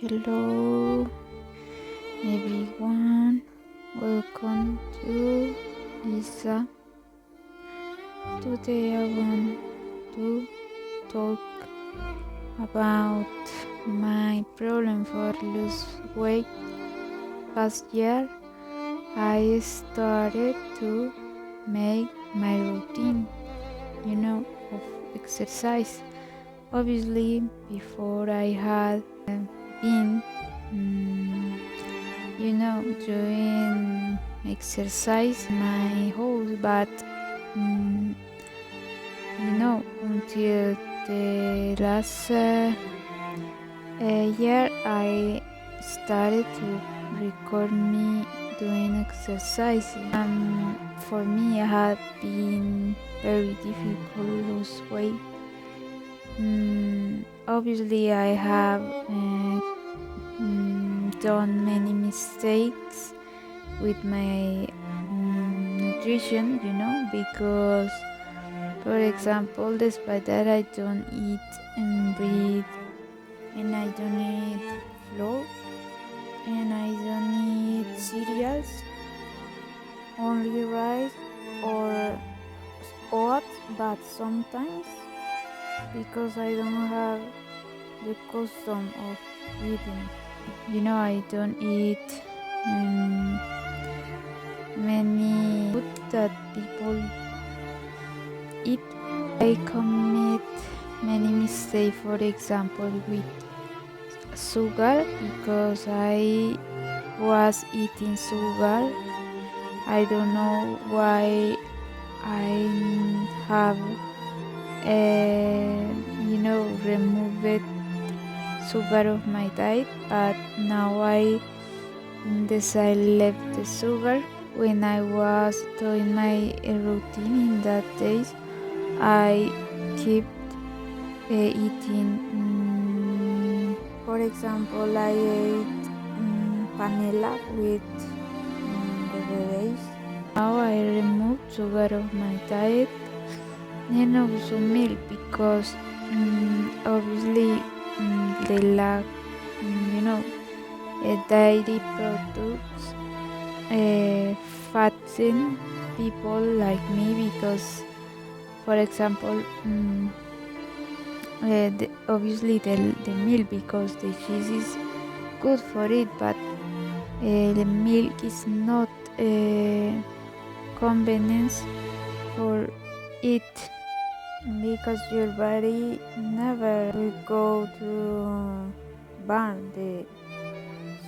Hello everyone, welcome to Lisa. Today I want to talk about my problem for lose weight. Last year I started to make my routine, of exercise. Obviously before I had been doing exercise in my house, but mm, until the last year I started to record me doing exercise. For me it had been very difficult to lose weight. Obviously I have done many mistakes with my nutrition, because for example, despite that I don't eat bread, and I don't eat flour, and I don't eat cereals, only rice or oats, but sometimes because I don't have the custom of eating. I don't eat many food that people eat. I commit many mistakes, for example, with sugar, because I was eating sugar. I don't know why I have removed sugar of my diet, but now I decide left the sugar. When I was doing my routine in that days, I keep eating. For example, I ate panela with beverages. Now I removed sugar of my diet, and also milk, because obviously they lack dairy products fatten people like me, because for example obviously the milk, because the cheese is good for it, but the milk is not convenience for it, because your body never will go to burn the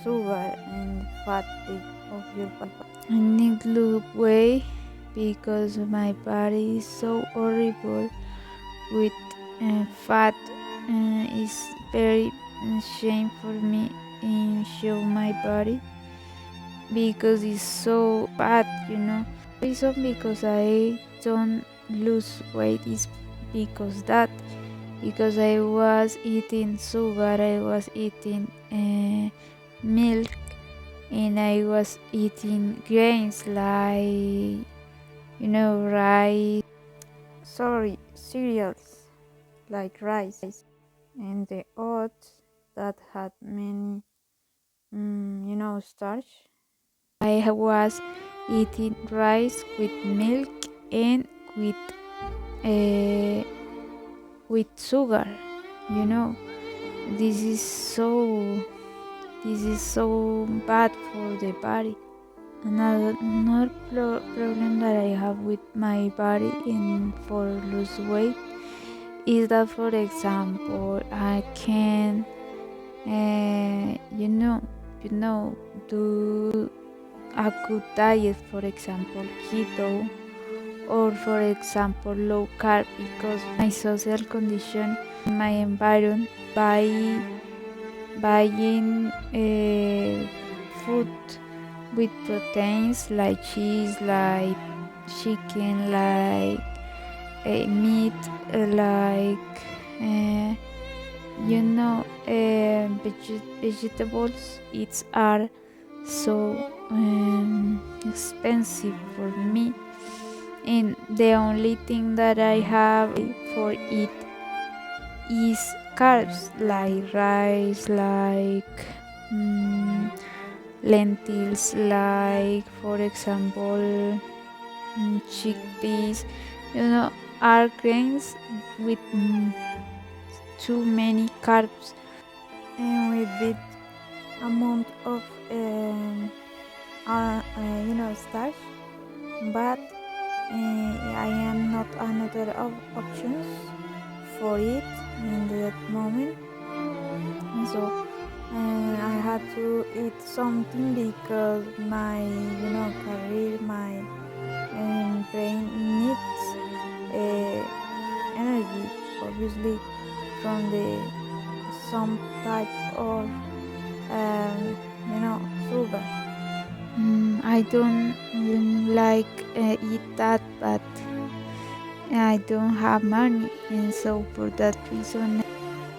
sugar and fat of your body. I need to lose weight because my body is so horrible with fat. It's very shame for me in show my body, because it's so bad. Reason because I don't lose weight is because I was eating sugar, I was eating milk, and I was eating grains like rice, cereals like rice, and the oats that had many starch. I was eating rice with milk and uh, with sugar. you know this is so bad for the body. Another problem that I have with my body and for lose weight is that, for example, I can do a good diet, for example keto, or for example low carb, because my social condition, my environment, buying food with proteins like cheese, like chicken, like meat, like vegetables. It's are so expensive for me, and the only thing that I have for it is carbs like rice, like mm, lentils, like for example chickpeas, are grains with too many carbs and with big amount of starch, but I am not another of options for it in that moment. And so I had to eat something because my career, my brain needs energy, obviously, from the some type of sugar. I don't like eat that, but I don't have money, and so for that reason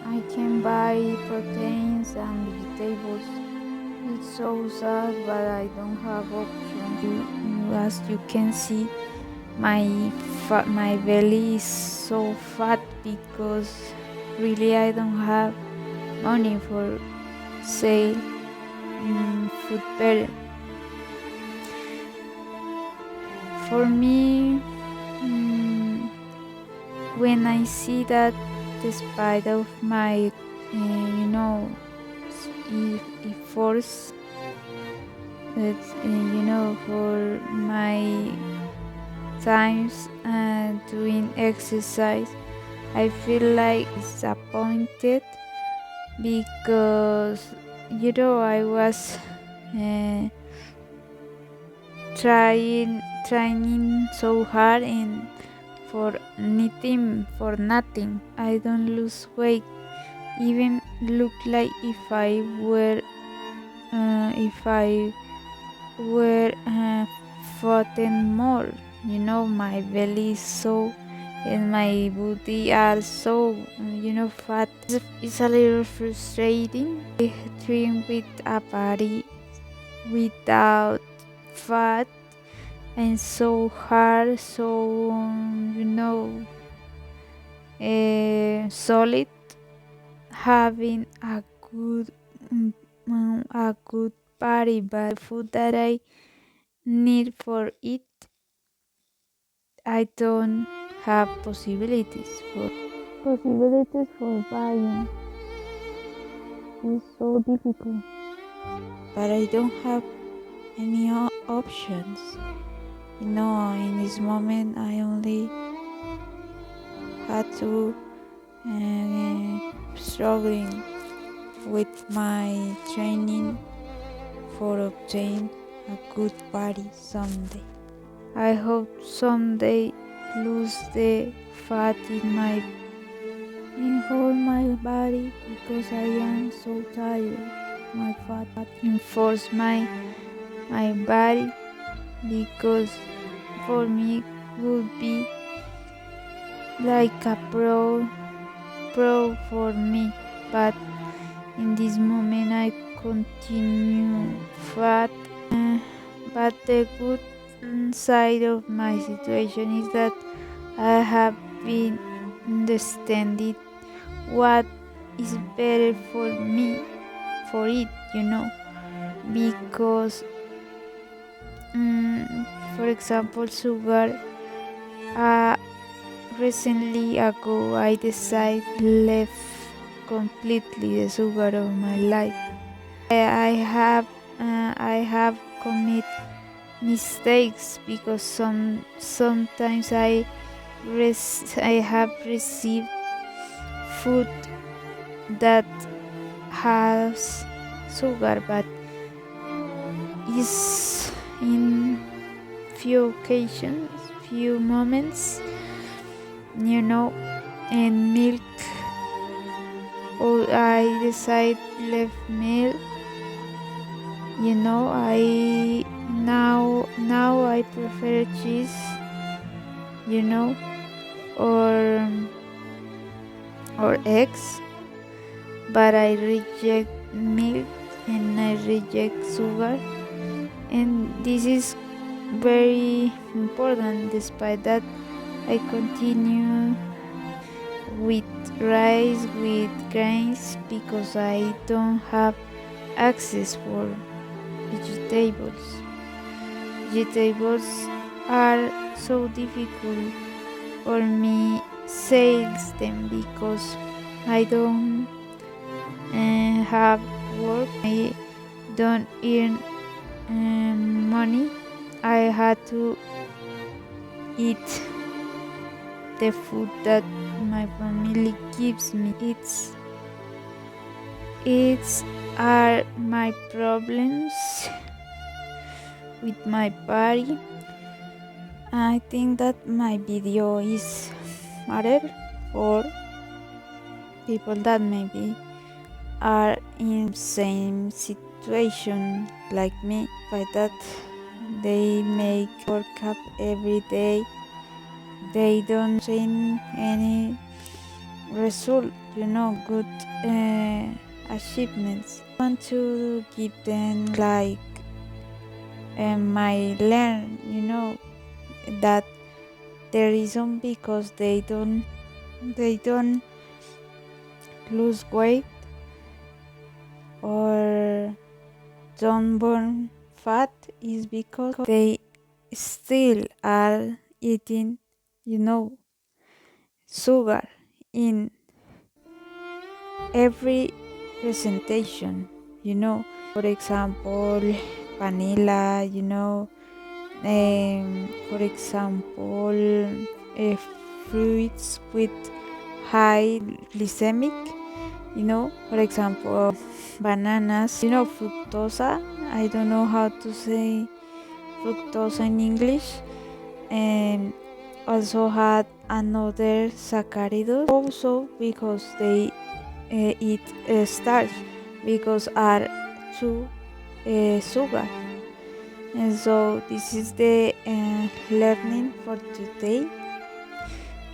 I can buy proteins and vegetables. It's so sad, but I don't have options. As you can see, my belly is so fat because really I don't have money for sale food better. For me, when I see that despite of my efforts, that for my times doing exercise, I feel like disappointed because I was trying so hard and for nothing. I don't lose weight, even look like if I were fatten more. My belly is so and my booty are so fat. It's a little frustrating. I dream with a body without fat and so hard, so solid, having a good body, but the food that I need for it, I don't have possibilities for buying. It's so difficult, but I don't have any options. In this moment, I only had to struggling with my training for obtain a good body someday. I hope someday lose the fat in whole my body because I am so tired. My fat enforce my body because for me would be like a pro for me, but in this moment I continue fat. But the good side of my situation is that I have been understanding what is better for me for it, because for example sugar, recently ago I decided left completely the sugar of my life. I have commit mistakes because sometimes I have received food that has sugar, but is in few occasions, few moments, and milk. Or I decide left milk. I now I prefer cheese, or eggs, but I reject milk and I reject sugar, and this is very important. Despite that, I continue with rice with grains because I don't have access for vegetables. Vegetables are so difficult for me sales them because I don't have work. I don't earn money. I had to eat the food that my family gives me. It's are my problems with my body. I think that my video is matter for people that maybe are in same situation like me, but that they make workout every day. They don't see any result, good achievements. I want to give them like my learn, that the reason because they don't lose weight or don't burn fat is because they still are eating, sugar in every presentation, for example, vanilla, for example, fruits with high glycemic, for example, bananas, fructosa. I don't know how to say fructosa in English, and also had another saccharidos also because they eat starch because are too sugar. And so this is the learning for today.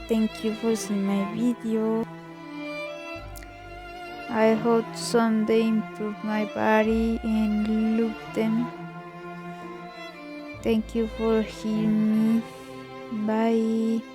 Thank you for seeing my video. I hope someday improve my body and look them. Thank you for hearing me. Bye.